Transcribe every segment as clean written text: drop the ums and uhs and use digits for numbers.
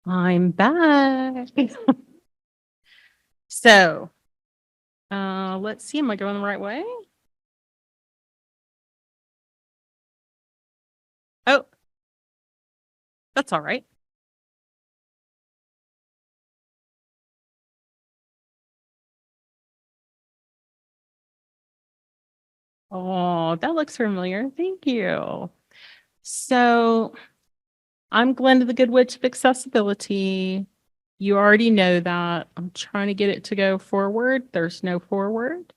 I'm back. So, let's see. Am I going the right way? Oh, that's all right. Oh, that looks familiar. Thank you. So, I'm Glenda, the Good Witch of Accessibility. You already know that. I'm trying to get it to go forward. There's no forward.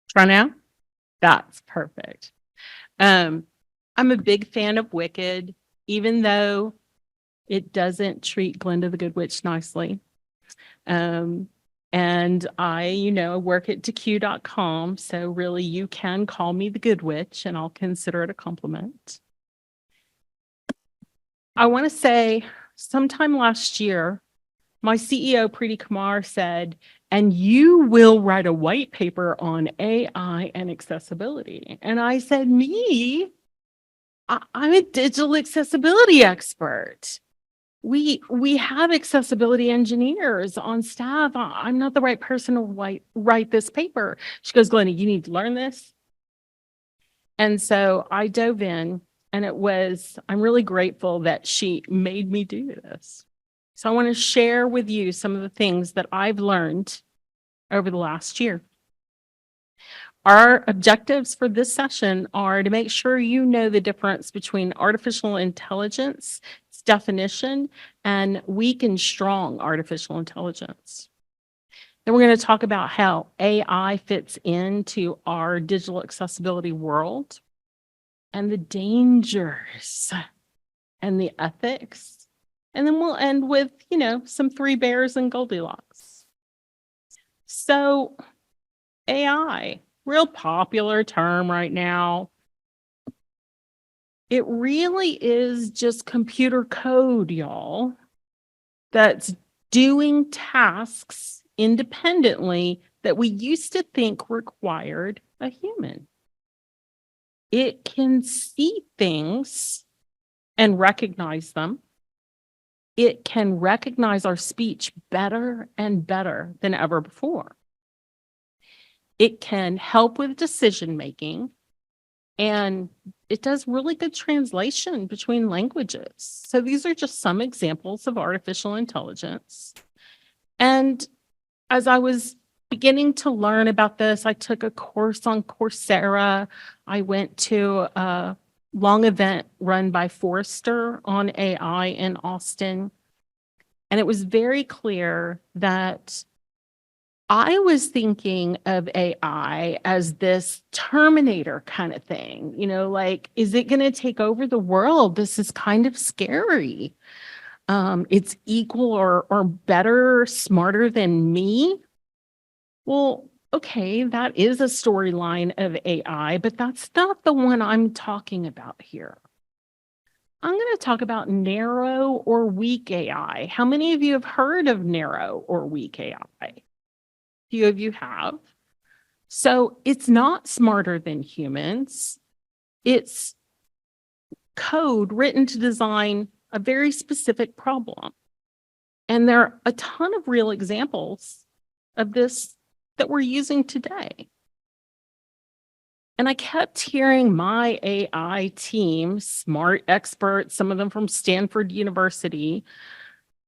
Try now. That's perfect. Um, I'm a big fan of Wicked, even though it doesn't treat Glenda the Good Witch nicely. Um, and I work at DQ.com. So really you can call me the good witch and I'll consider it a compliment. I want to say sometime last year, my CEO, Preeti Kumar, said, and you will write a white paper on AI and accessibility. And I said, me? I'm a digital accessibility expert. We have accessibility engineers on staff. I'm not the right person to write this paper. She goes, Glennie, you need to learn this. And so I dove in, and I'm really grateful that she made me do this. So I want to share with you some of the things that I've learned over the last year. Our objectives for this session are to make sure you know the difference between artificial intelligence, its definition, and weak and strong artificial intelligence. Then we're going to talk about how AI fits into our digital accessibility world and the dangers and the ethics. And then we'll end with, some three bears and Goldilocks. So, AI, real popular term right now. It really is just computer code, y'all, that's doing tasks independently that we used to think required a human. It can see things and recognize them. It can recognize our speech better and better than ever before. It can help with decision making, and it does really good translation between languages. So these are just some examples of artificial intelligence. And as I was beginning to learn about this, I took a course on Coursera. I went to a long event run by Forrester on AI in Austin. And it was very clear that I was thinking of AI as this Terminator kind of thing, like, is it going to take over the world? This is kind of scary. It's equal or better, smarter than me. Well, okay, that is a storyline of AI, but that's not the one I'm talking about here. I'm going to talk about narrow or weak AI. How many of you have heard of narrow or weak AI? Few of you have. So it's not smarter than humans. It's code written to design a very specific problem. And there are a ton of real examples of this that we're using today. And I kept hearing my AI team, smart experts, some of them from Stanford University,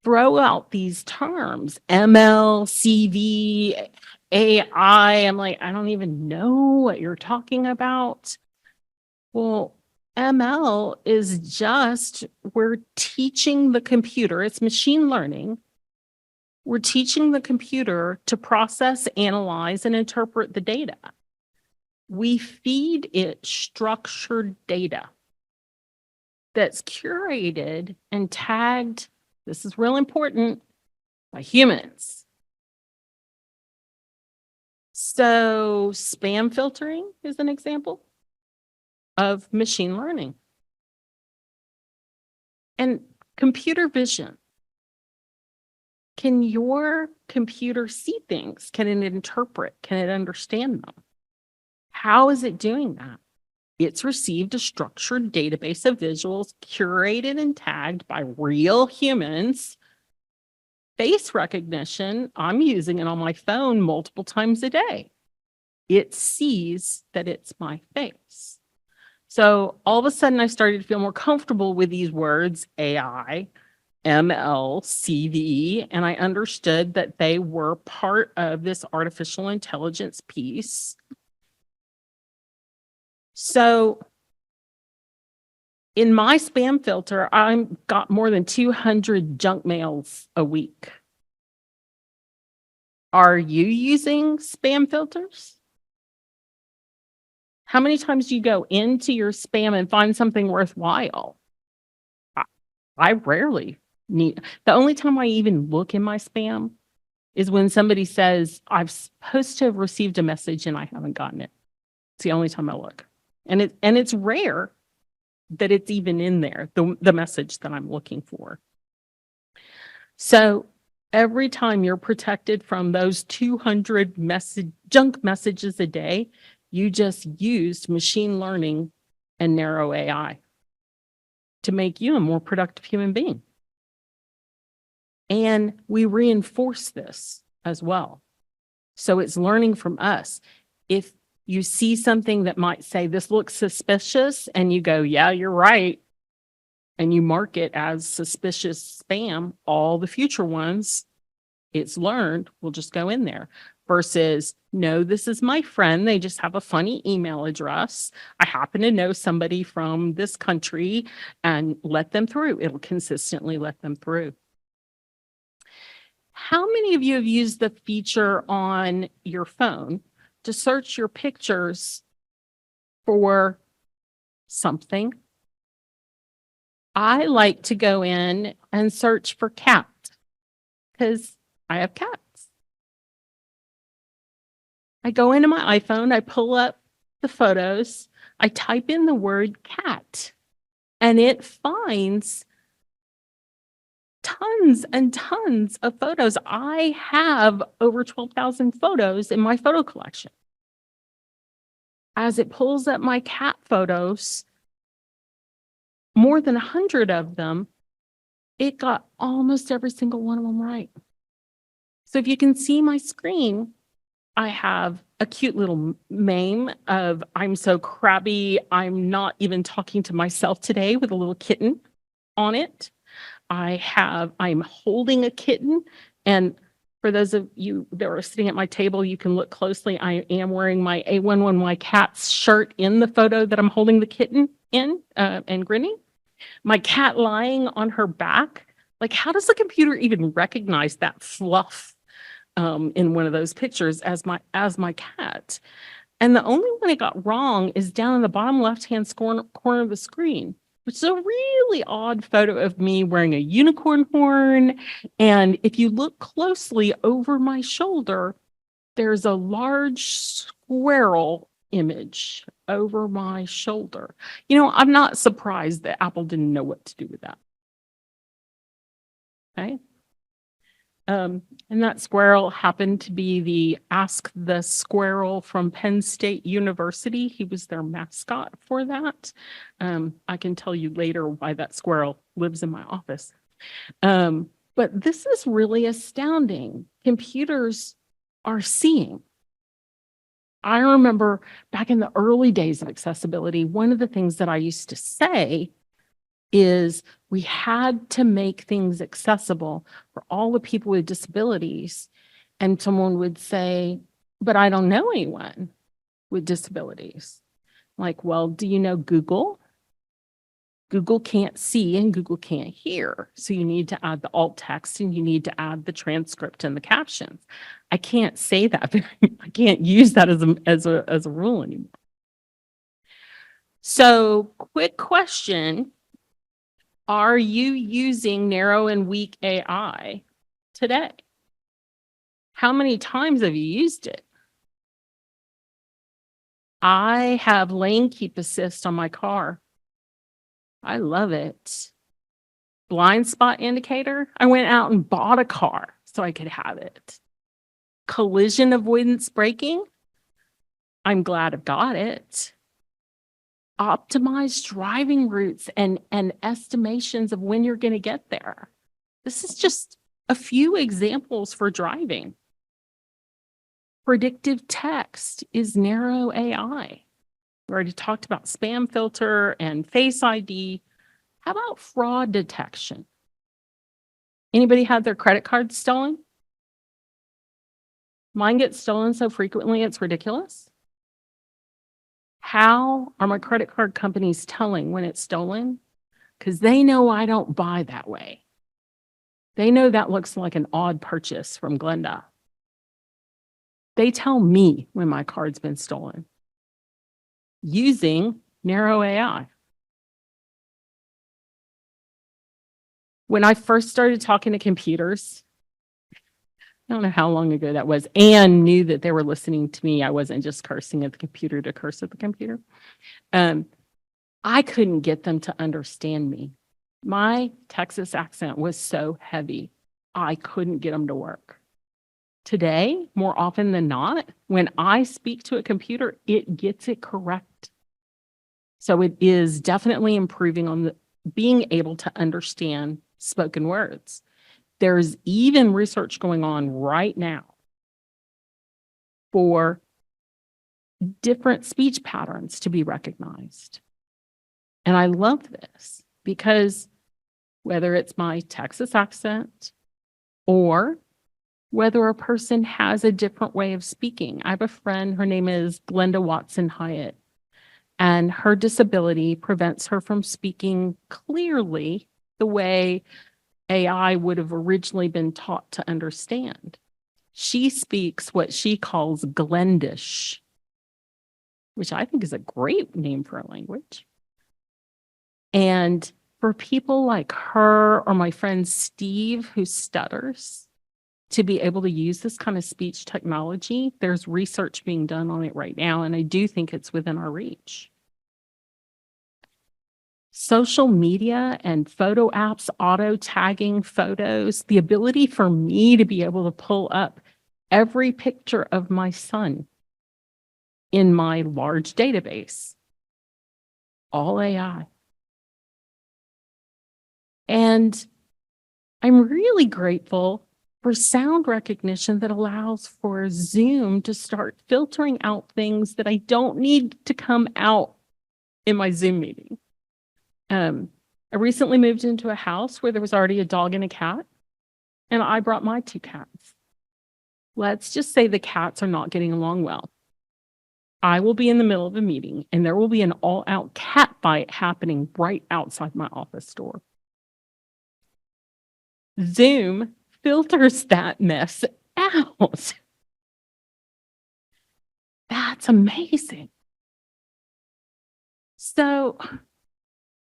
throw out these terms, ML, CV, AI. I'm like, I don't even know what you're talking about. Well, ML is just, we're teaching the computer, it's machine learning. We're teaching the computer to process, analyze, and interpret the data. We feed it structured data that's curated and tagged, this is real important, by humans. So spam filtering is an example of machine learning. And computer vision. Can your computer see things? Can it interpret? Can it understand them? How is it doing that? It's received a structured database of visuals curated and tagged by real humans. Face recognition, I'm using it on my phone multiple times a day. It sees that it's my face. So all of a sudden, I started to feel more comfortable with these words, AI, ML, CV, and I understood that they were part of this artificial intelligence piece. So in my spam filter, I've got more than 200 junk mails a week. Are you using spam filters? How many times do you go into your spam and find something worthwhile? I rarely need. The only time I even look in my spam is when somebody says, I'm supposed to have received a message and I haven't gotten it. It's the only time I look. And it's rare that it's even in there, the message that I'm looking for. So every time you're protected from those 200 junk messages a day, you just used machine learning and narrow AI to make you a more productive human being. And we reinforce this as well. So it's learning from us. If you see something that might say, this looks suspicious, and you go, yeah, you're right, and you mark it as suspicious spam, all the future ones, it's learned, will just go in there. Versus, no, this is my friend. They just have a funny email address. I happen to know somebody from this country, and let them through. It'll consistently let them through. How many of you have used the feature on your phone to search your pictures for something? I like to go in and search for cat because I have cats. I go into my iPhone, I pull up the photos, I type in the word cat, and it finds tons and tons of photos. I have over 12,000 photos in my photo collection. As it pulls up my cat photos, more than 100 of them, it got almost every single one of them right. So if you can see my screen, I have a cute little meme of I'm so crabby, I'm not even talking to myself today, with a little kitten on it. I'm holding a kitten, and for those of you that are sitting at my table, you can look closely. I am wearing my A11Y Cats shirt in the photo that I'm holding the kitten in, and grinning. My cat lying on her back. Like, how does the computer even recognize that fluff in one of those pictures as my cat? And the only one it got wrong is down in the bottom left-hand corner of the screen, which is a really odd photo of me wearing a unicorn horn. And if you look closely over my shoulder, there's a large squirrel image over my shoulder. You know, I'm not surprised that Apple didn't know what to do with that. Okay. And that squirrel happened to be the Ask the Squirrel from Penn State University. He was their mascot for that. I can tell you later why that squirrel lives in my office. But this is really astounding. Computers are seeing. I remember back in the early days of accessibility, one of the things that I used to say is we had to make things accessible for all the people with disabilities. And someone would say, but I don't know anyone with disabilities. Like, well, do you know Google? Google can't see and Google can't hear. So you need to add the alt text and you need to add the transcript and the captions. I can't say that. I can't use that as a rule anymore. So, quick question. Are you using narrow and weak AI today? How many times have you used it? I have lane keep assist on my car. I love it. Blind spot indicator. I went out and bought a car so I could have it. Collision avoidance braking. I'm glad I've got it. optimized driving routes and estimations of when you're going to get there. This is just a few examples for driving. Predictive text is narrow AI. We already talked about spam filter and Face ID. How about fraud detection? Anybody had their credit card stolen? Mine gets stolen so frequently, it's ridiculous. How are my credit card companies telling when it's stolen? Because they know I don't buy that way. They know that looks like an odd purchase from Glenda. They tell me when my card's been stolen using narrow AI. When I first started talking to computers, I don't know how long ago that was, and knew that they were listening to me. I wasn't just cursing at the computer to curse at the computer. I couldn't get them to understand me. My Texas accent was so heavy, I couldn't get them to work. Today, more often than not, when I speak to a computer, it gets it correct. So it is definitely improving on being able to understand spoken words. There's even research going on right now for different speech patterns to be recognized. And I love this because whether it's my Texas accent or whether a person has a different way of speaking. I have a friend, her name is Glenda Watson Hyatt, and her disability prevents her from speaking clearly the way AI would have originally been taught to understand. She speaks what she calls Glendish, which I think is a great name for a language. And for people like her or my friend Steve, who stutters, to be able to use this kind of speech technology, there's research being done on it right now, and I do think it's within our reach. Social media and photo apps, auto tagging photos, the ability for me to be able to pull up every picture of my son in my large database, all AI. And I'm really grateful for sound recognition that allows for Zoom to start filtering out things that I don't need to come out in my Zoom meeting. I recently moved into a house where there was already a dog and a cat, and I brought my 2 cats. Let's just say the cats are not getting along well. I will be in the middle of a meeting, and there will be an all-out cat fight happening right outside my office door. Zoom filters that mess out. That's amazing. So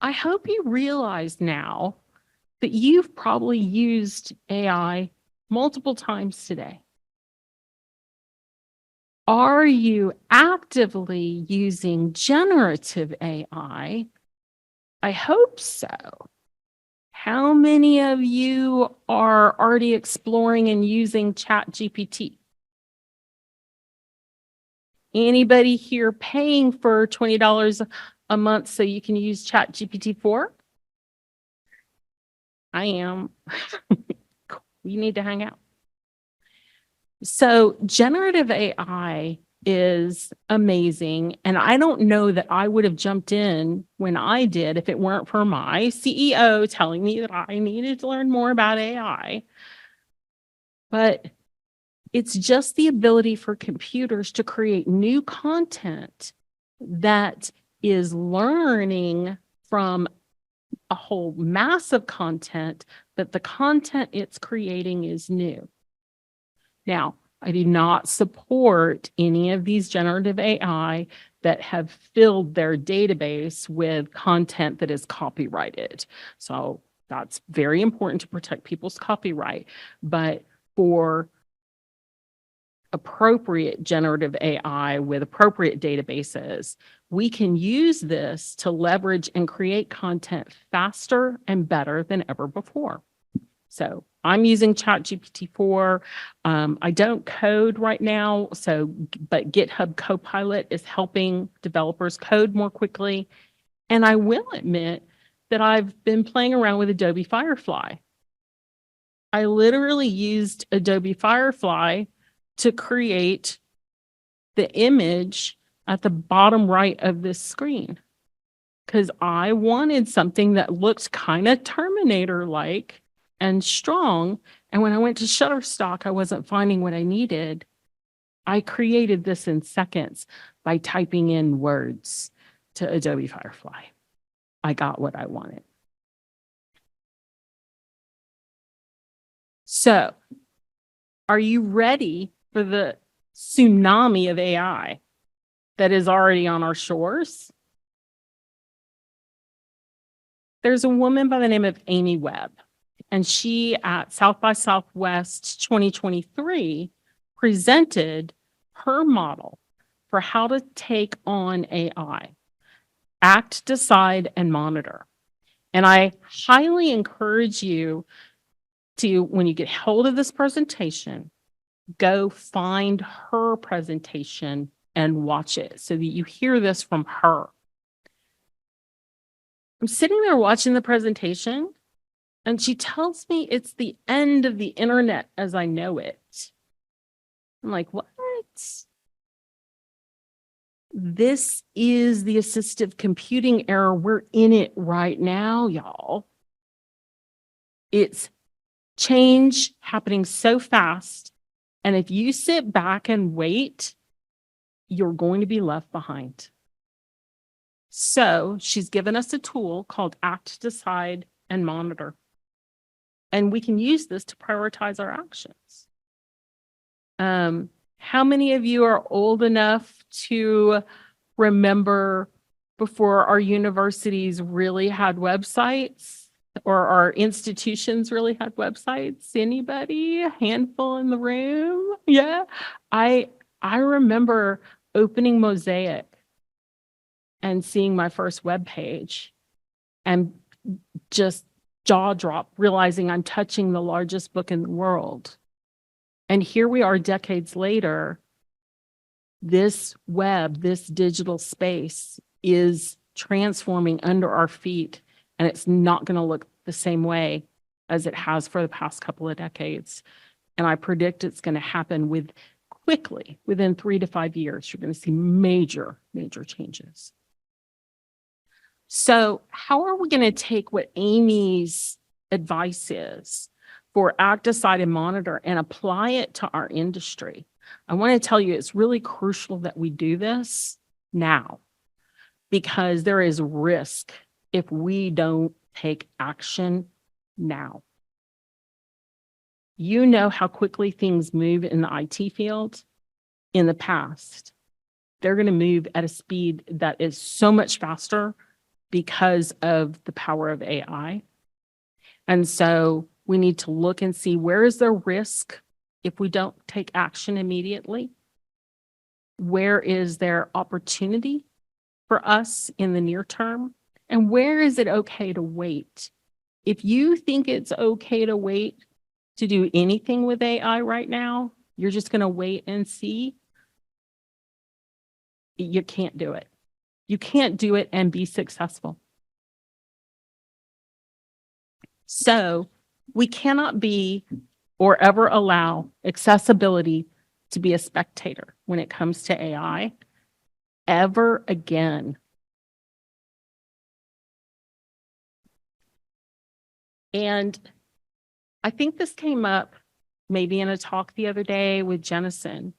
I hope you realize now that you've probably used AI multiple times today. Are you actively using generative AI? I hope so. How many of you are already exploring and using ChatGPT? Anybody here paying for $20 a month so you can use ChatGPT 4? I am. We need to hang out. So generative AI is amazing. And I don't know that I would have jumped in when I did if it weren't for my CEO telling me that I needed to learn more about AI. But it's just the ability for computers to create new content that is learning from a whole mass of content, but the content it's creating is new. Now, I do not support any of these generative AI that have filled their database with content that is copyrighted. So that's very important to protect people's copyright. But for appropriate generative AI with appropriate databases, we can use this to leverage and create content faster and better than ever before. So I'm using ChatGPT 4. I don't code right now, but GitHub Copilot is helping developers code more quickly. And I will admit that I've been playing around with Adobe Firefly. I literally used Adobe Firefly to create the image at the bottom right of this screen because I wanted something that looked kind of Terminator-like and strong. And when I went to Shutterstock, I wasn't finding what I needed. I created this in seconds by typing in words to Adobe Firefly. I got what I wanted. So, are you ready for the tsunami of AI that is already on our shores? There's a woman by the name of Amy Webb, and she at South by Southwest 2023 presented her model for how to take on AI, act, decide, and monitor. And I highly encourage you to, when you get hold of this presentation, go find her presentation and watch it so that you hear this from her. I'm sitting there watching the presentation, and she tells me it's the end of the internet as I know it. I'm like, what? This is the assistive computing era. We're in it right now, y'all. It's change happening so fast. And if you sit back and wait, you're going to be left behind. So she's given us a tool called Act, Decide, and Monitor. And we can use this to prioritize our actions. How many of you are old enough to remember before our universities really had websites or our institutions really had websites? Anybody? A handful in the room? Yeah. I remember opening Mosaic and seeing my first web page and just jaw drop, realizing I'm touching the largest book in the world. And here we are decades later, this web, this digital space is transforming under our feet, and it's not going to look the same way as it has for the past couple of decades. And I predict it's going to happen quickly, within 3 to 5 years, you're going to see major, major changes. So how are we going to take what Amy's advice is for Act, Decide, and Monitor and apply it to our industry? I want to tell you it's really crucial that we do this now because there is risk if we don't take action now. You know how quickly things move in the IT field in the past. They're going to move at a speed that is so much faster because of the power of AI. And so we need to look and see where is there risk if we don't take action immediately? Where is there opportunity for us in the near term? And where is it okay to wait? If you think it's okay to wait to do anything with AI right now, you're just going to wait and see. You can't do it. You can't do it and be successful. So we cannot be or ever allow accessibility to be a spectator when it comes to AI ever again. And I think this came up maybe in a talk the other day with Jennison.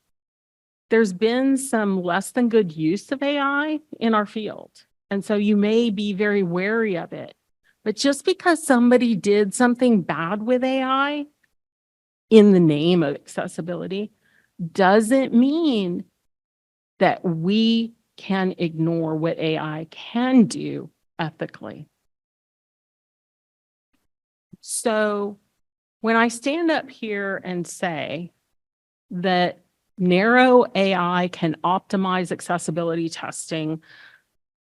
There's been some less than good use of AI in our field. And so you may be very wary of it. But just because somebody did something bad with AI in the name of accessibility doesn't mean that we can ignore what AI can do ethically. So when I stand up here and say that narrow AI can optimize accessibility testing,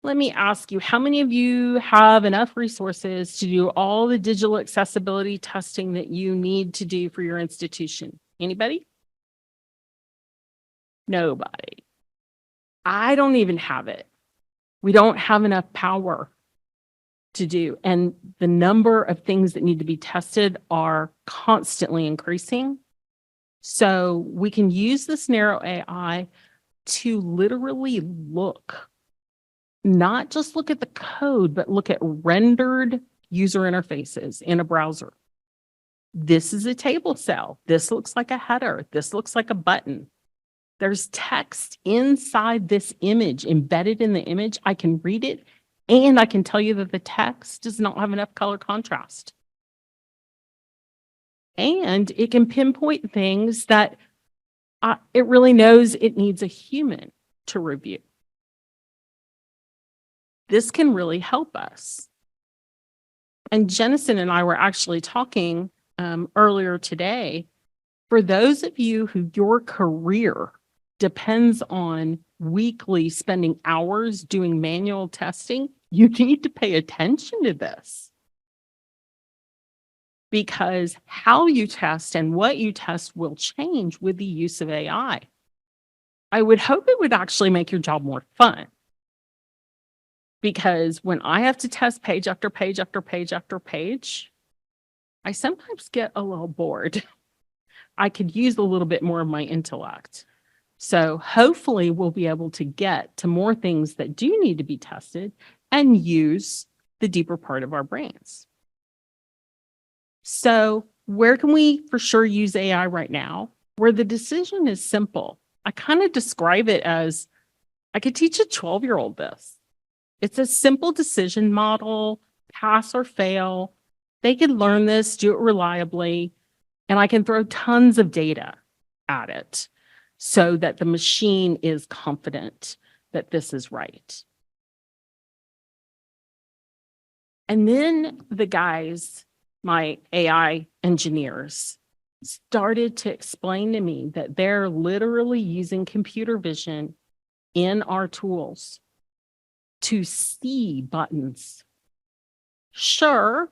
Let me ask you, how many of you have enough resources to do all the digital accessibility testing that you need to do for your institution? Anybody? Nobody. I don't even have it. We don't have enough power to do. And the number of things that need to be tested are constantly increasing. So we can use this narrow AI to literally look, not just look at the code, but look at rendered user interfaces in a browser. This is a table cell. This looks like a header. This looks like a button. There's text inside this image, embedded in the image. I can read it, and I can tell you that the text does not have enough color contrast. And it can pinpoint things that it really knows it needs a human to review. This can really help us. And Jennison and I were actually talking earlier today. For those of you who your career depends on weekly spending hours doing manual testing, you need to pay attention to this. Because how you test and what you test will change with the use of AI. I would hope it would actually make your job more fun. Because when I have to test page after page after page after page, I sometimes get a little bored. I could use a little bit more of my intellect. So hopefully we'll be able to get to more things that do need to be tested and use the deeper part of our brains. So where can we for sure use AI right now? Where the decision is simple. I kind of describe it as I could teach a 12-year-old this. It's a simple decision model, pass or fail. They can learn this, do it reliably, and I can throw tons of data at it so that the machine is confident that this is right. And then the guys, my AI engineers, started to explain to me that they're literally using computer vision in our tools to see buttons. Sure,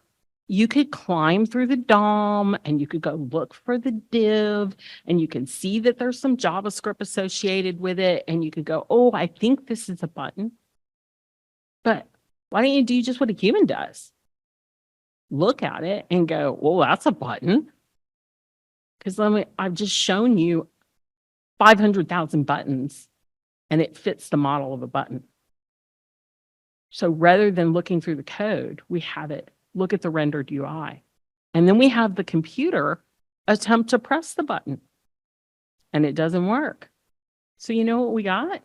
you could climb through the DOM and you could go look for the div and you can see that there's some JavaScript associated with it and you could go, oh, I think this is a button. But why don't you do just what a human does? Look at it and go, well, that's a button. Because I've just shown you 500,000 buttons and it fits the model of a button. So rather than looking through the code, we have it look at the rendered UI. And then we have the computer attempt to press the button and it doesn't work. So you know what we got?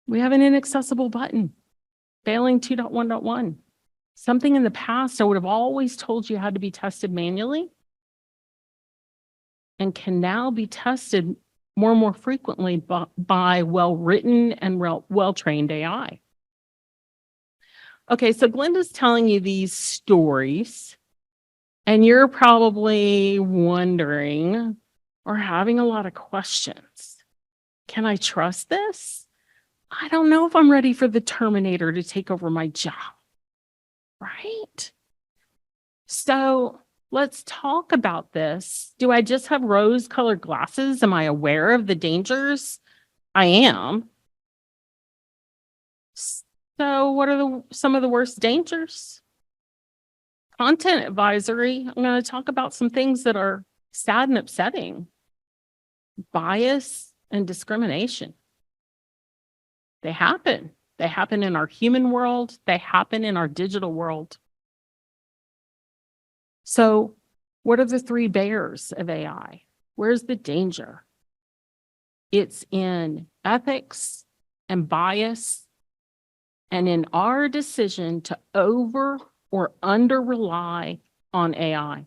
We have an inaccessible button, failing 2.1.1. Something in the past I would have always told you had to be tested manually and can now be tested more and more frequently by well-written and well-trained AI. Okay, so Glenda's telling you these stories, and you're probably wondering or having a lot of questions. Can I trust this? I don't know if I'm ready for the Terminator to take over my job, right? So let's talk about this. Do I just have rose-colored glasses? Am I aware of the dangers? I am. So what are some of the worst dangers? Content advisory. I'm going to talk about some things that are sad and upsetting. Bias and discrimination. They happen. They happen in our human world. They happen in our digital world. So what are the three bears of AI? Where's the danger? It's in ethics and bias and in our decision to over or under rely on AI.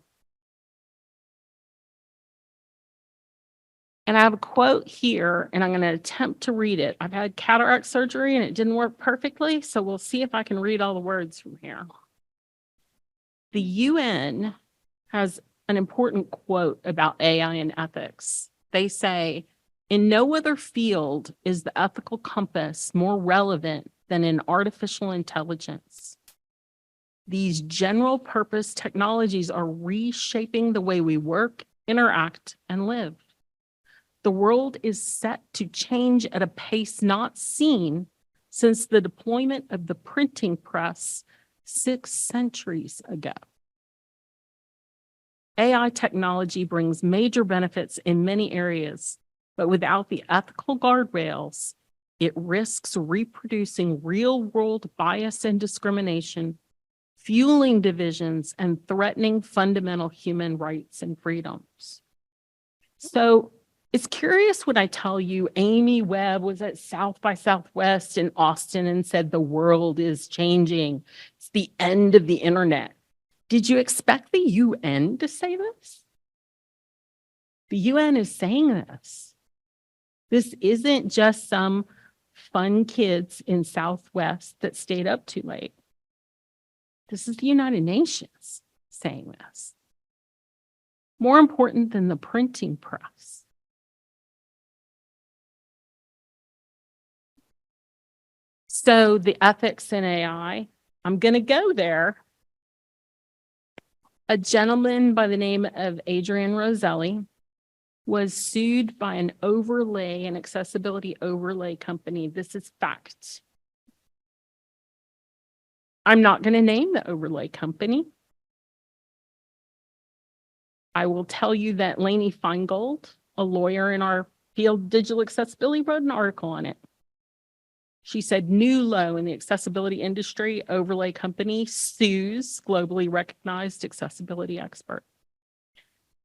And I have a quote here, and I'm going to attempt to read it. I've had cataract surgery, and it didn't work perfectly, so we'll see if I can read all the words from here. The UN has an important quote about AI and ethics. They say, in no other field is the ethical compass more relevant than in artificial intelligence. These general purpose technologies are reshaping the way we work, interact, and live. The world is set to change at a pace not seen since the deployment of the printing press 6 centuries ago. AI technology brings major benefits in many areas, but without the ethical guardrails, it risks reproducing real-world bias and discrimination, fueling divisions, and threatening fundamental human rights and freedoms. So it's curious when I tell you Amy Webb was at South by Southwest in Austin and said the world is changing. It's the end of the internet. Did you expect the UN to say this? The UN is saying this. This isn't just some fun kids in Southwest that stayed up too late. This is the United Nations saying this. More important than the printing press. So the ethics in AI, I'm going to go there. A gentleman by the name of Adrian Roselli was sued by an accessibility overlay company. This is fact. I'm not going to name the overlay company. I will tell you that Lainey Feingold, a lawyer in our field, digital accessibility, wrote an article on it. She said, new low in the accessibility industry, overlay company sues globally recognized accessibility expert.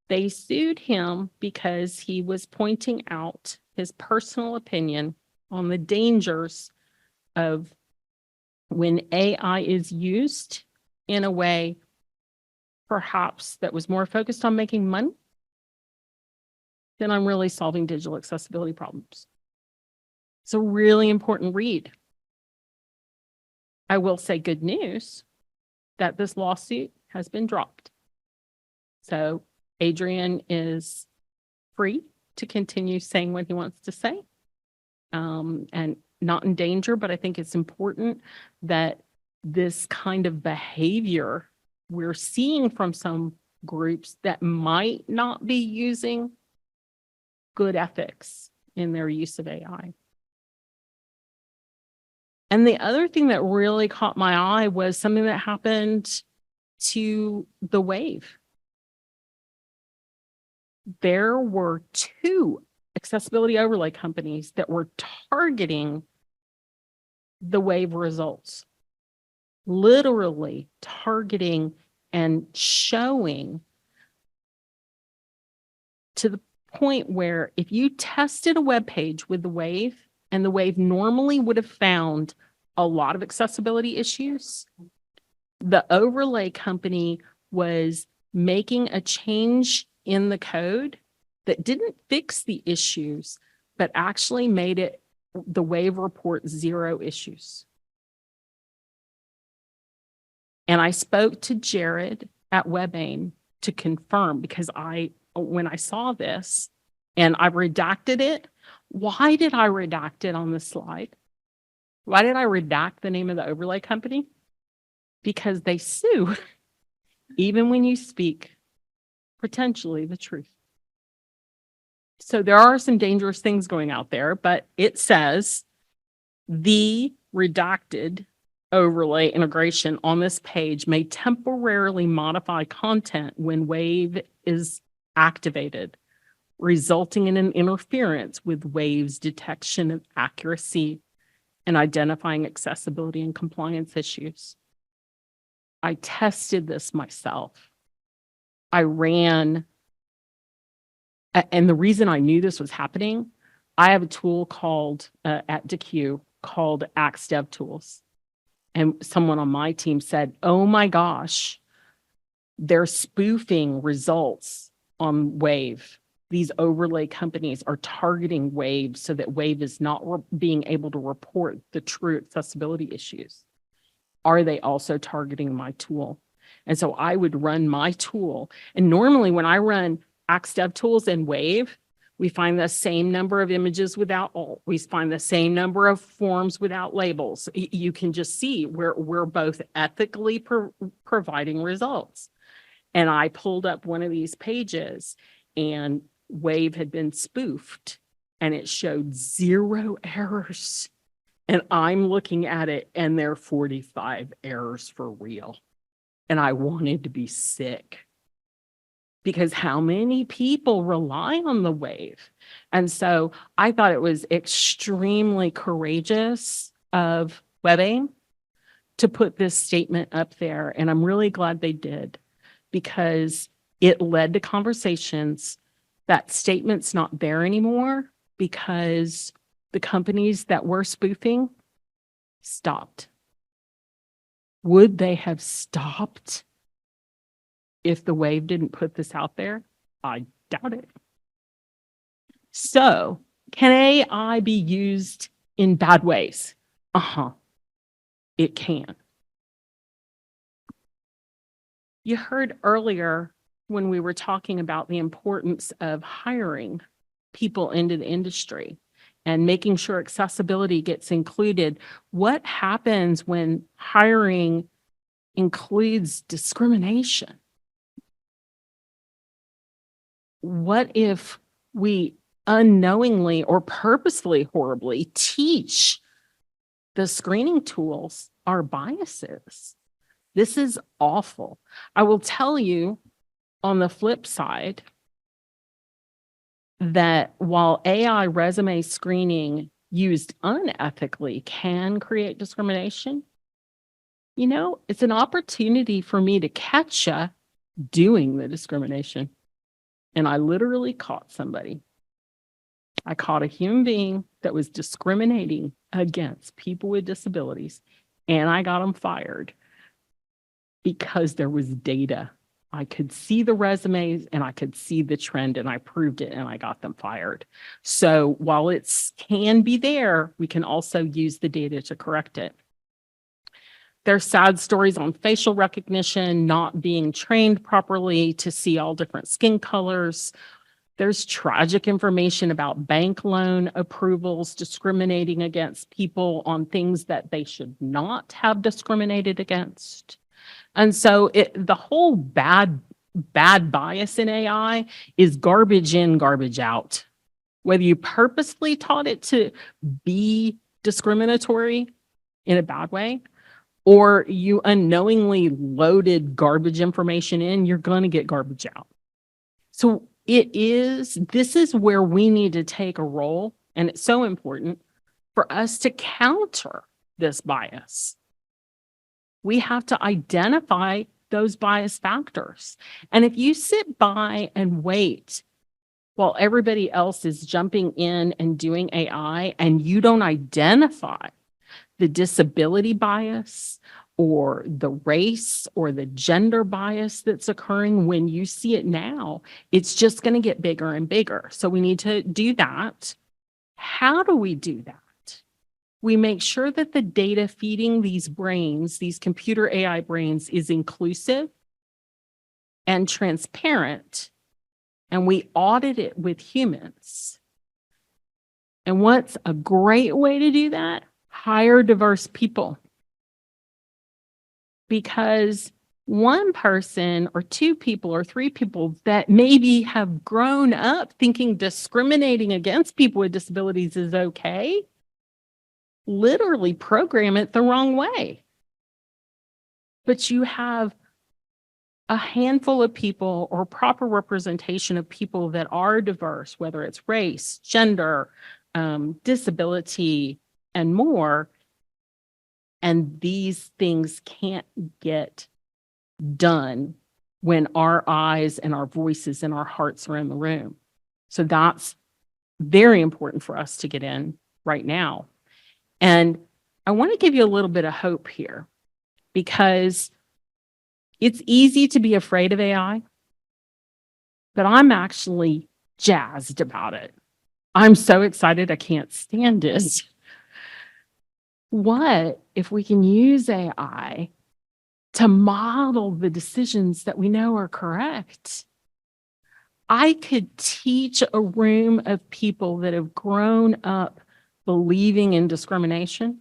They sued him because he was pointing out his personal opinion on the dangers of when AI is used in a way perhaps that was more focused on making money than on really solving digital accessibility problems. It's a really important read. I will say good news that this lawsuit has been dropped. So Adrian is free to continue saying what he wants to say, and not in danger, but I think it's important that this kind of behavior we're seeing from some groups that might not be using good ethics in their use of AI. And the other thing that really caught my eye was something that happened to the Wave. There were 2 accessibility overlay companies that were targeting the Wave results, literally targeting and showing to the point where if you tested a web page with the Wave, and the Wave normally would have found a lot of accessibility issues, the overlay company was making a change in the code that didn't fix the issues, but actually made it the Wave report 0 issues. And I spoke to Jared at WebAIM to confirm, because when I saw this and I redacted it, why did I redact it on the slide? Why did I redact the name of the overlay company? Because they sue, even when you speak potentially the truth. So there are some dangerous things going out there, but it says the redacted overlay integration on this page may temporarily modify content when Wave is activated, resulting in an interference with Wave's detection of accuracy and identifying accessibility and compliance issues. I tested this myself. I ran, and the reason I knew this was happening, I have a tool called, at DeQ, called Axe Dev Tools. And someone on my team said, oh my gosh, they're spoofing results on Wave. These overlay companies are targeting Wave so that Wave is not being able to report the true accessibility issues. Are they also targeting my tool? And so I would run my tool. And normally when I run Axe Dev Tools in Wave, We find the same number of images without alt. We find the same number of forms without labels. You can just see we're both ethically providing results. And I pulled up one of these pages and Wave had been spoofed and it showed 0 errors. And I'm looking at it and there are 45 errors for real. And I wanted to be sick. Because how many people rely on the Wave? And so I thought it was extremely courageous of WebAIM to put this statement up there. And I'm really glad they did, because it led to conversations. That statement's not there anymore because the companies that were spoofing stopped. Would they have stopped if the Wave didn't put this out there? I doubt it. So, can AI be used in bad ways? It can. You heard earlier when we were talking about the importance of hiring people into the industry and making sure accessibility gets included. What happens when hiring includes discrimination? What if we unknowingly or purposefully horribly teach the screening tools our biases? This is awful. I will tell you on the flip side that while AI resume screening used unethically can create discrimination, it's an opportunity for me to catch you doing the discrimination. And I literally caught somebody. I caught a human being that was discriminating against people with disabilities, and I got them fired because there was data. I could see the resumes and I could see the trend, and I proved it, and I got them fired. So while it can be there, we can also use the data to correct it. There's sad stories on facial recognition, not being trained properly to see all different skin colors. There's tragic information about bank loan approvals discriminating against people on things that they should not have discriminated against. And so the whole bad bias in AI is garbage in, garbage out. Whether you purposely taught it to be discriminatory in a bad way, or you unknowingly loaded garbage information in, you're going to get garbage out. So this is where we need to take a role, and it's so important for us to counter this bias. We have to identify those bias factors. And if you sit by and wait while everybody else is jumping in and doing AI and you don't identify the disability bias or the race or the gender bias that's occurring when you see it now, it's just going to get bigger and bigger. So we need to do that. How do we do that? We make sure that the data feeding these brains, these computer AI brains, is inclusive and transparent, and we audit it with humans. And what's a great way to do that? Hire diverse people. Because one person or two people or three people that maybe have grown up thinking discriminating against people with disabilities is okay, literally program it the wrong way. But you have a handful of people or proper representation of people that are diverse, whether it's race, gender, disability, and more. And these things can't get done when our eyes and our voices and our hearts are in the room. So that's very important for us to get in right now. And I want to give you a little bit of hope here, because it's easy to be afraid of AI, but I'm actually jazzed about it. I'm so excited I can't stand it. What if we can use AI to model the decisions that we know are correct? I could teach a room of people that have grown up believing in discrimination,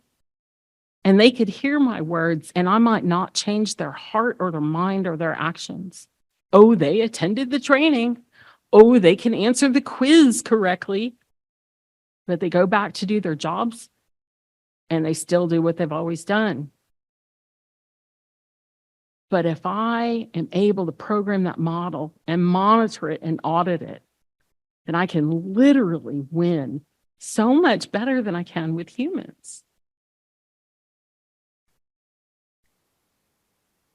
and they could hear my words, and I might not change their heart or their mind or their actions. Oh, they attended the training. Oh, they can answer the quiz correctly, but they go back to do their jobs and they still do what they've always done. But if I am able to program that model and monitor it and audit it, then I can literally win so much better than I can with humans.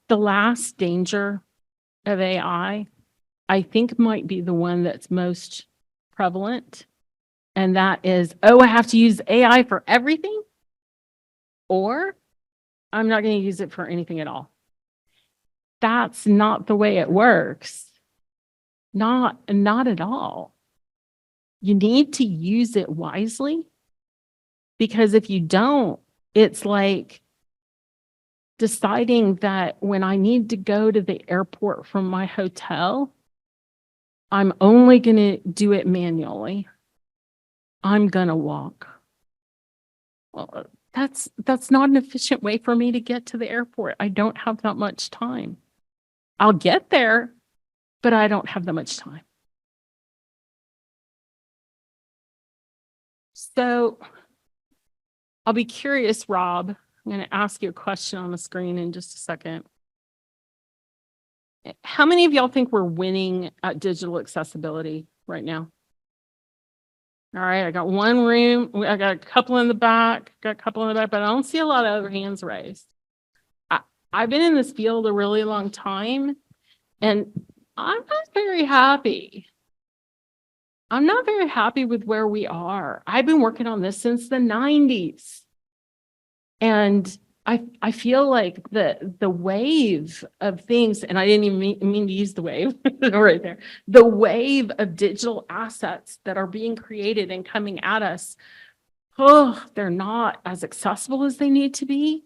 The last danger of AI, I think, might be the one that's most prevalent. And that is, oh, I have to use AI for everything, or I'm not going to use it for anything at all. That's not the way it works. Not at all. You need to use it wisely, because if you don't, it's like deciding that when I need to go to the airport from my hotel, I'm only going to do it manually. I'm going to walk. Well, that's not an efficient way for me to get to the airport. I don't have that much time. I'll get there, but I don't have that much time. So I'll be curious, Rob. I'm going to ask you a question on the screen in just a second. How many of y'all think we're winning at digital accessibility right now? All right, I got one room. I got a couple in the back, but I don't see a lot of other hands raised. I've been in this field a really long time, and I'm not very happy. I'm not very happy with where we are. I've been working on this since the 90s. And I feel like the wave of things, and I didn't even mean to use the wave right there, the wave of digital assets that are being created and coming at us, oh, they're not as accessible as they need to be.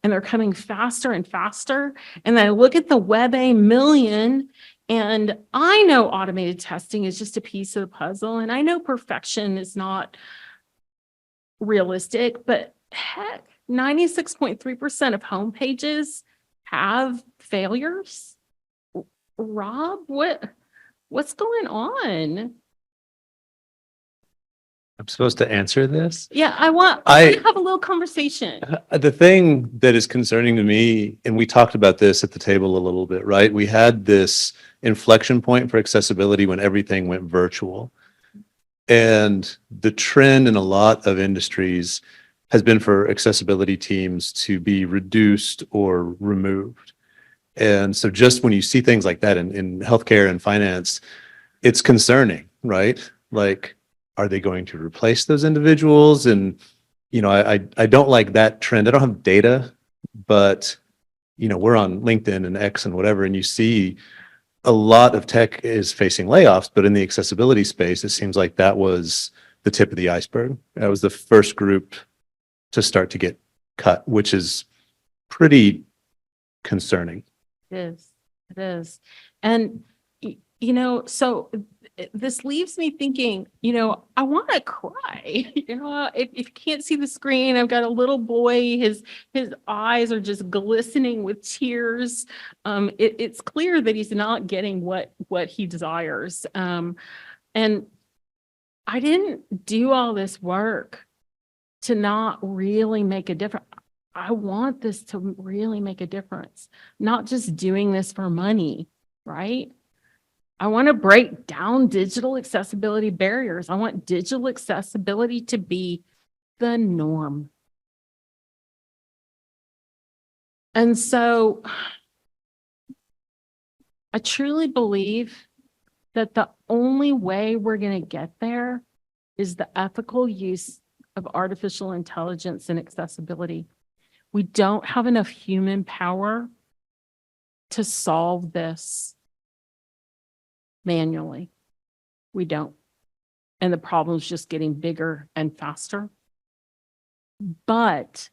And they're coming faster and faster. And then I look at the Web A million, and I know automated testing is just a piece of the puzzle. And I know perfection is not realistic, but heck, 96.3% of home pages have failures. Rob, what's going on? I'm supposed to answer this? Yeah, I want to have a little conversation. The thing that is concerning to me, and we talked about this at the table a little bit, right? We had this inflection point for accessibility when everything went virtual. And the trend in a lot of industries has been for accessibility teams to be reduced or removed. And so just when you see things like that in healthcare and finance, it's concerning, right? Like, are they going to replace those individuals? And, you know, I don't like that trend. I don't have data, but, you know, we're on LinkedIn and X and whatever, and you see a lot of tech is facing layoffs, but in the accessibility space, it seems like that was the tip of the iceberg. That was the first group to start to get cut, which is pretty concerning. It is. And, you know, so this leaves me thinking, you know, I want to cry. You know, if you can't see the screen, I've got a little boy. His eyes are just glistening with tears. It's clear that he's not getting what he desires. And I didn't do all this work to not really make a difference. I want this to really make a difference, not just doing this for money, right? I want to break down digital accessibility barriers. I want digital accessibility to be the norm. And so I truly believe that the only way we're going to get there is the ethical use of artificial intelligence and accessibility. We don't have enough human power to solve this manually. We don't. And the problem's just getting bigger and faster. But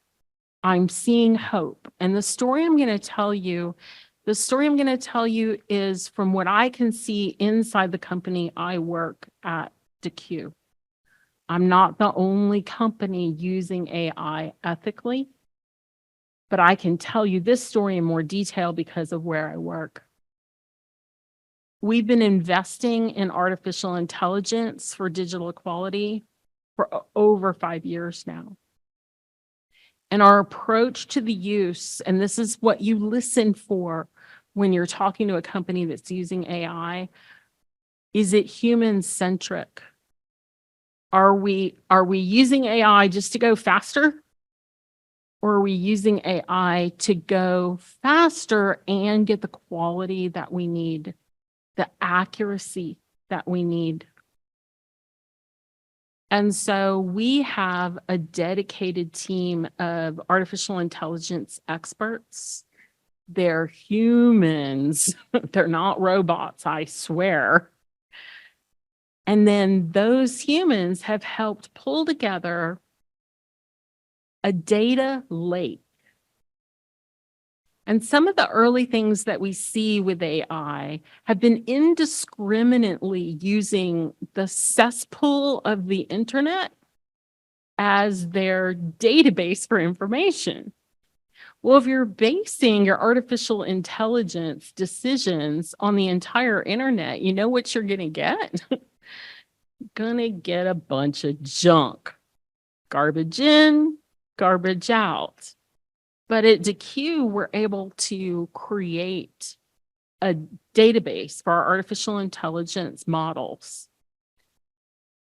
I'm seeing hope. And the story I'm going to tell you The story I'm going to tell you is from what I can see inside the company I work at DeQ. I'm not the only company using AI ethically, but I can tell you this story in more detail because of where I work. We've been investing in artificial intelligence for digital equality for over 5 years now. And our approach to the use, and this is what you listen for when you're talking to a company that's using AI, is it human-centric? Are we using AI just to go faster? Or are we using AI to go faster and get the quality that we need, the accuracy that we need? And so we have a dedicated team of artificial intelligence experts. They're humans. They're not robots, I swear. And then those humans have helped pull together a data lake. And some of the early things that we see with AI have been indiscriminately using the cesspool of the internet as their database for information. Well, if you're basing your artificial intelligence decisions on the entire internet, you know what you're going to get? Going to get a bunch of junk. Garbage in, garbage out. But at DeQ, we're able to create a database for our artificial intelligence models.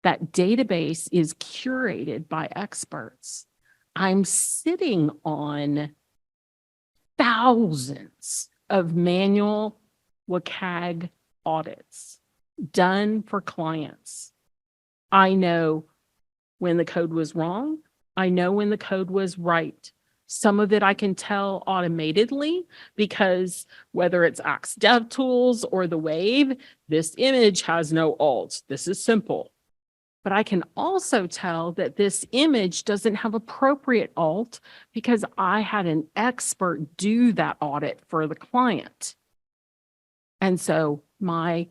That database is curated by experts. I'm sitting on thousands of manual WCAG audits done for clients. I know when the code was wrong. I know when the code was right. Some of it I can tell automatedly because whether it's Axe DevTools or the Wave, this image has no alt. This is simple. But I can also tell that this image doesn't have appropriate alt because I had an expert do that audit for the client. And so my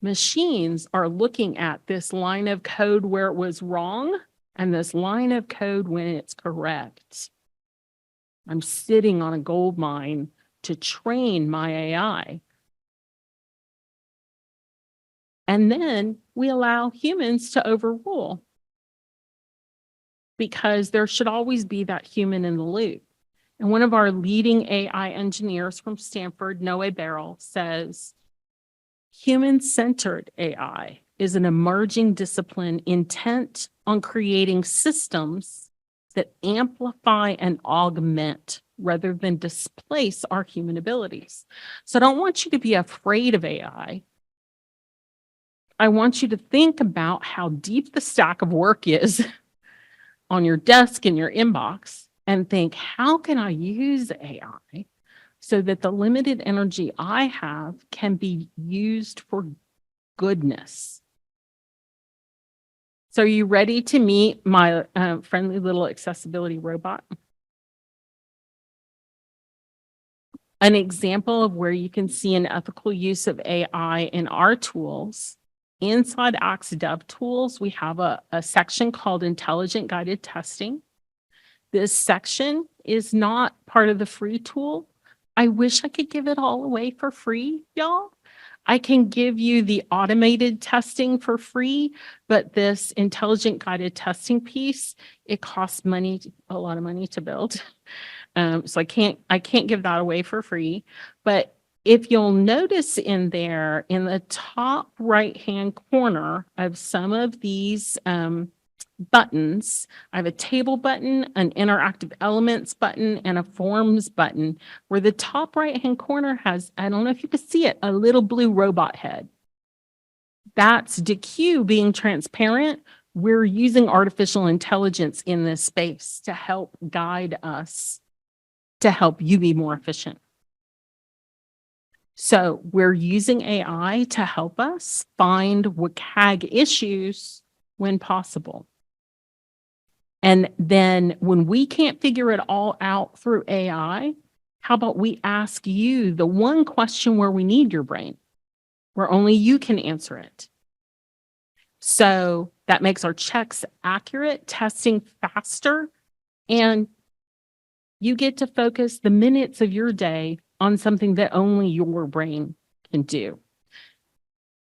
machines are looking at this line of code where it was wrong and this line of code when it's correct. I'm sitting on a gold mine to train my AI. And then we allow humans to overrule because there should always be that human in the loop. And one of our leading AI engineers from Stanford, Noah Barrell, says, human-centered AI is an emerging discipline intent on creating systems that amplify and augment rather than displace our human abilities. So I don't want you to be afraid of AI. I want you to think about how deep the stack of work is on your desk in your inbox and think, how can I use AI so that the limited energy I have can be used for goodness? So are you ready to meet my friendly little accessibility robot? An example of where you can see an ethical use of AI in our tools. Inside Axe DevTools, we have a section called Intelligent Guided Testing. This section is not part of the free tool. I wish I could give it all away for free, y'all. I can give you the automated testing for free, but this intelligent guided testing piece, it costs money, a lot of money to build. So I can't give that away for free. But if you'll notice in there, in the top right-hand corner of some of these buttons, I have a table button, an interactive elements button, and a forms button, where the top right-hand corner has, I don't know if you can see it, a little blue robot head. That's DeQ being transparent. We're using artificial intelligence in this space to help guide us, to help you be more efficient. So we're using AI to help us find WCAG issues when possible. And then when we can't figure it all out through AI, How about we ask you the one question where we need your brain, where only you can answer it? So that makes our checks accurate, testing faster, and you get to focus the minutes of your day on something that only your brain can do.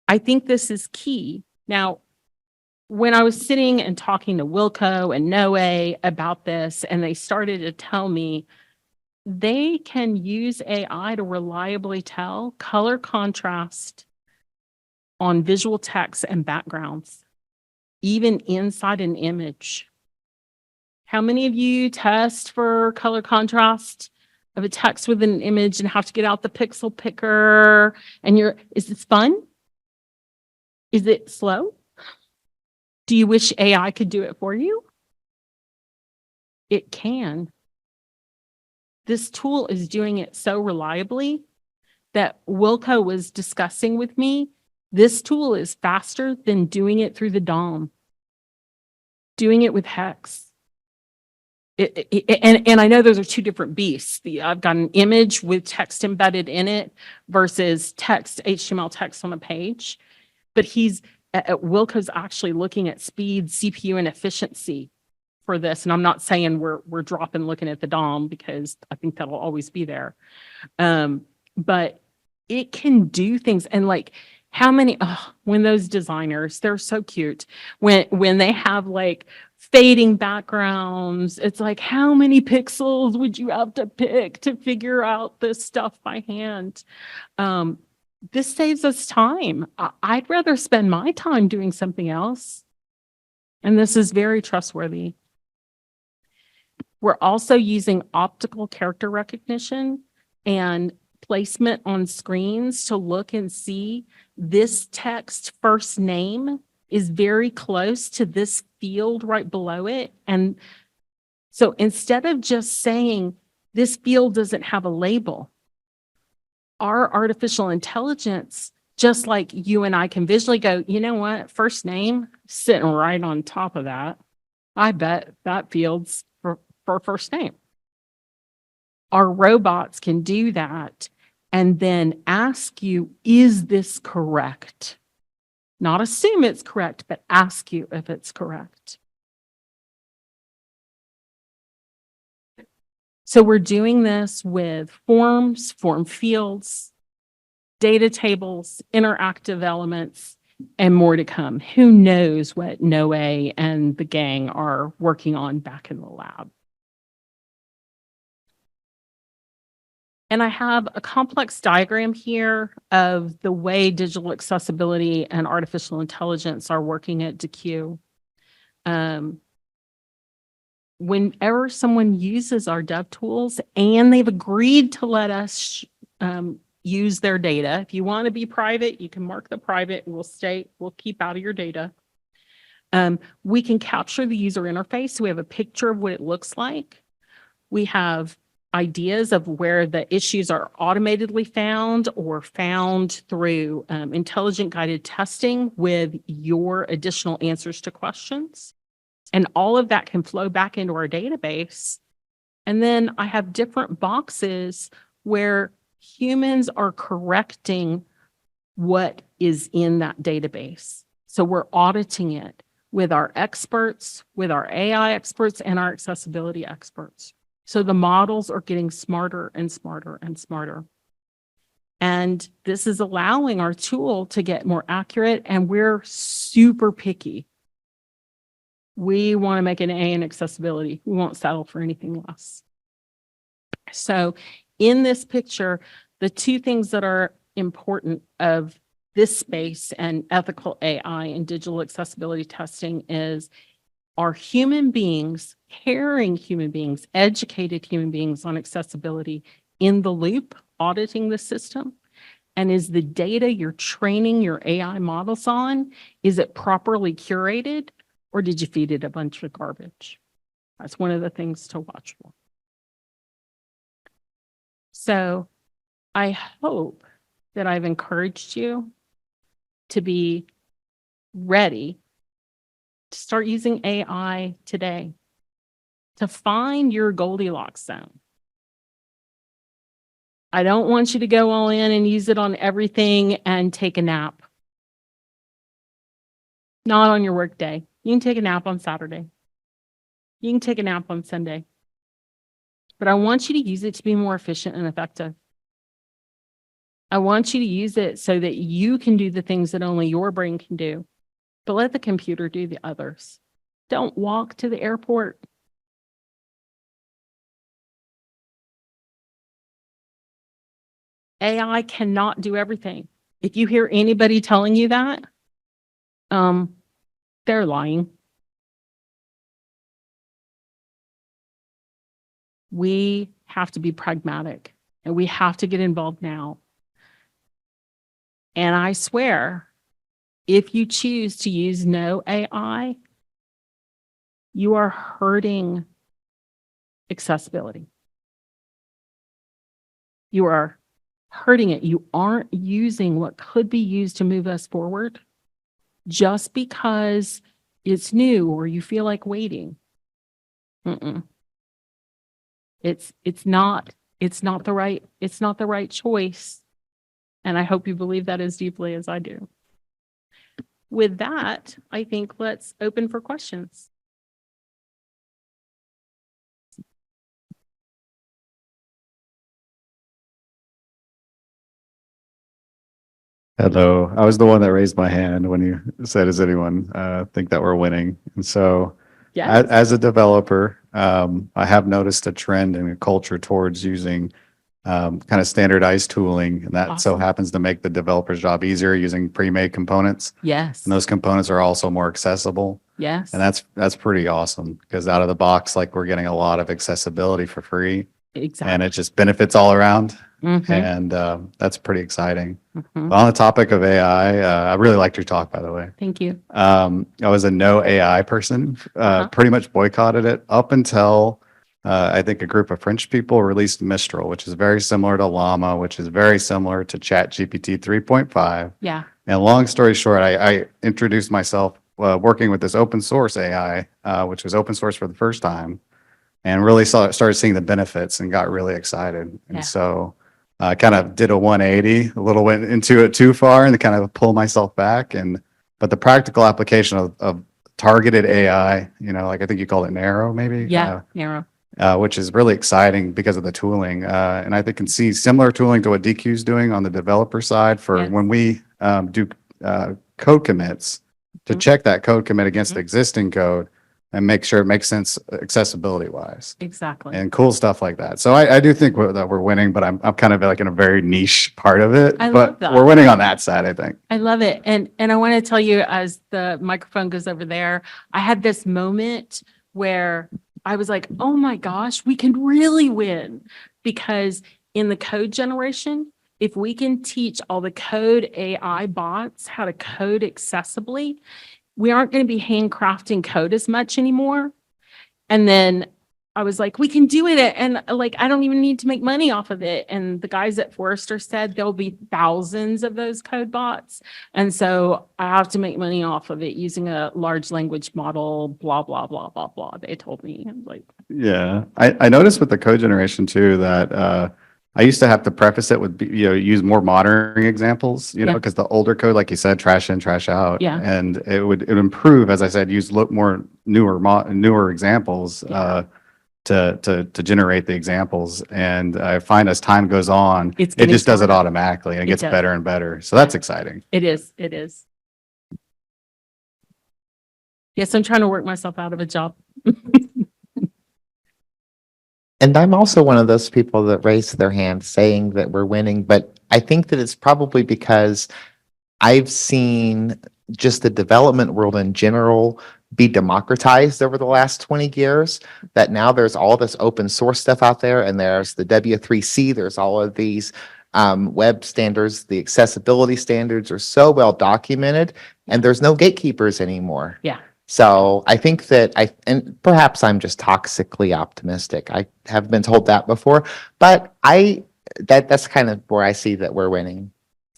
I think this is key. Now, when I was sitting and talking to Wilco and Noe about this, and they started to tell me they can use AI to reliably tell color contrast on visual text and backgrounds, even inside an image. How many of you test for color contrast of a text with an image and have to get out the pixel picker? And is this fun? Is it slow? Do you wish AI could do it for you? It can. This tool is doing it so reliably that Wilco was discussing with me. This tool is faster than doing it through the DOM, doing it with Hex. And I know those are two different beasts. I've got an image with text embedded in it versus text, HTML text on a page. But Wilco's actually looking at speed, CPU, and efficiency for this. And I'm not saying we're dropping looking at the DOM because I think that'll always be there. But it can do things. And like how many, when those designers, they're so cute. When they have like fading backgrounds, it's like, how many pixels would you have to pick to figure out this stuff by hand? This saves us time. I'd rather spend my time doing something else. And this is very trustworthy. We're also using optical character recognition and placement on screens to look and see this text first name is very close to this field right below it. And so instead of just saying this field doesn't have a label, our artificial intelligence, just like you and I can visually go, you know what, first name sitting right on top of that. I bet that field's for first name. Our robots can do that and then ask you, is this correct? Not assume it's correct, but ask you if it's correct. So we're doing this with forms, form fields, data tables, interactive elements, and more to come. Who knows what Noe and the gang are working on back in the lab. And I have a complex diagram here of the way digital accessibility and artificial intelligence are working at DeQ. Whenever someone uses our dev tools and they've agreed to let us use their data, if you want to be private, you can mark the private. We'll keep out of your data. We can capture the user interface. So we have a picture of what it looks like. We have ideas of where the issues are automatically found or found through intelligent guided testing with your additional answers to questions. And all of that can flow back into our database. And then I have different boxes where humans are correcting what is in that database. So we're auditing it with our experts, with our AI experts, and our accessibility experts. So the models are getting smarter and smarter and smarter. And this is allowing our tool to get more accurate, and we're super picky. We want to make an A in accessibility. We won't settle for anything less. So in this picture, the two things that are important of this space and ethical AI and digital accessibility testing is, are human beings, caring human beings, educated human beings on accessibility in the loop, auditing the system? And is the data you're training your AI models on, is it properly curated, or did you feed it a bunch of garbage? That's one of the things to watch for. So I hope that I've encouraged you to be ready to start using AI today to find your Goldilocks zone. I don't want you to go all in and use it on everything and take a nap. Not on your work day. You can take a nap on Saturday. You can take a nap on Sunday. But I want you to use it to be more efficient and effective. I want you to use it so that you can do the things that only your brain can do, but let the computer do the others. Don't walk to the airport. AI cannot do everything. If you hear anybody telling you that, they're lying. We have to be pragmatic and we have to get involved now. And I swear, if you choose to use no AI, you are hurting accessibility. You are hurting it. You aren't using what could be used to move us forward just because it's new or you feel like waiting. It's not the right choice. And I hope you believe that as deeply as I do. With that, I think let's open for questions. Hello. I was the one that raised my hand when you said, does anyone think that we're winning? And so Yes. as a developer, I have noticed a trend in a culture towards using kind of standardized tooling. And that so Awesome. happens to make the developer's job easier using pre-made components. Yes. And those components are also more accessible. Yes. And that's pretty awesome because out of the box, like we're getting a lot of accessibility for free. Exactly. And it just benefits all around. Mhm. And that's pretty exciting. Mhm. On the topic of AI, I really liked your talk, by the way. Thank you. I was a no AI person, pretty much boycotted it up until I think a group of French people released Mistral, which is very similar to Llama, which is very similar to ChatGPT 3.5. Yeah. And long story short, I introduced myself working with this open source AI, which was open source for the first time, and really started seeing the benefits and got really excited. And Yeah. so I kind of did a 180, a little went into it too far and kind of pull myself back. But the practical application of targeted AI, like I think you called it narrow, maybe. Yeah. Narrow. Which is really exciting because of the tooling. And I think can see similar tooling to what DQ is doing on the developer side for Yes. when we do code commits to Mhm. check that code commit against Mhm. the existing code and make sure it makes sense accessibility wise Exactly. and cool stuff like that. So I do think that we're winning, but I'm kind of like in a very niche part of it. I But love that. we're winning on that side, I think. I love it. And I want to tell you, as the microphone goes over there, I had this moment where I was like, oh my gosh, we can really win. Because in the code generation, if we can teach all the code AI bots how to code accessibly, we aren't going to be handcrafting code as much anymore. And then I was like, we can do it. And like, I don't even need to make money off of it. And the guys at Forrester said there'll be thousands of those code bots. And so I have to make money off of it using a large language model, blah, blah, blah, blah, blah. They told me. I was like, Yeah. I noticed with the code generation too, that I used to have to preface it with, use more modern examples, Yeah. because the older code, like you said, trash in, trash out. Yeah. And it would improve, as I said, use more newer examples, Yeah. to generate the examples. And I find as time goes on, It's it getting just does it smarter. automatically and it It gets does. better and better. So that's exciting. it is. It is. Yes, I'm trying to work myself out of a job. And I'm also one of those people that raised their hand saying that we're winning, but I think that it's probably because I've seen just the development world in general be democratized over the last 20 years, that now there's all this open source stuff out there, and there's the W3C, there's all of these web standards, the accessibility standards are so well documented, and there's no gatekeepers anymore. Yeah. So I think that and perhaps I'm just toxically optimistic. I have been told that before, but that's kind of where I see that we're winning.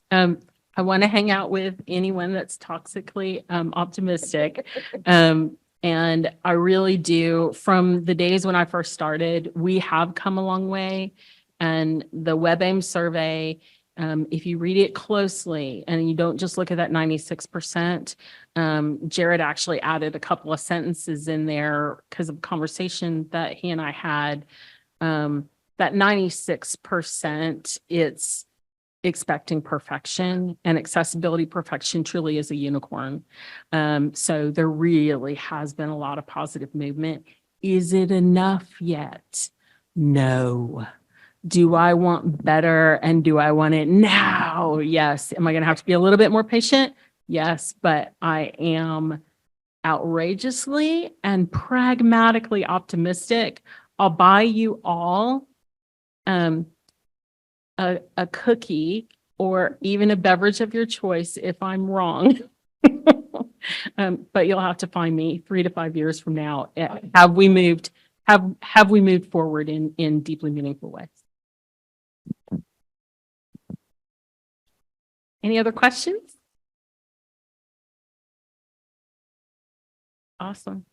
I want to hang out with anyone that's toxically optimistic. And I really do. From the days when I first started, we have come a long way. And the WebAIM survey, if you read it closely and you don't just look at that 96%, Jared actually added a couple of sentences in there because of a conversation that he and I had. That 96%, it's expecting perfection, and accessibility perfection truly is a unicorn. So there really has been a lot of positive movement. Is it enough yet? No. Do I want better, and do I want it now? Yes. Am I going to have to be a little bit more patient? Yes, but I am outrageously and pragmatically optimistic. I'll buy you all a cookie or even a beverage of your choice if I'm wrong. But you'll have to find me 3 to 5 years from now. Have we moved? Have we moved forward in deeply meaningful ways? Any other questions? Awesome.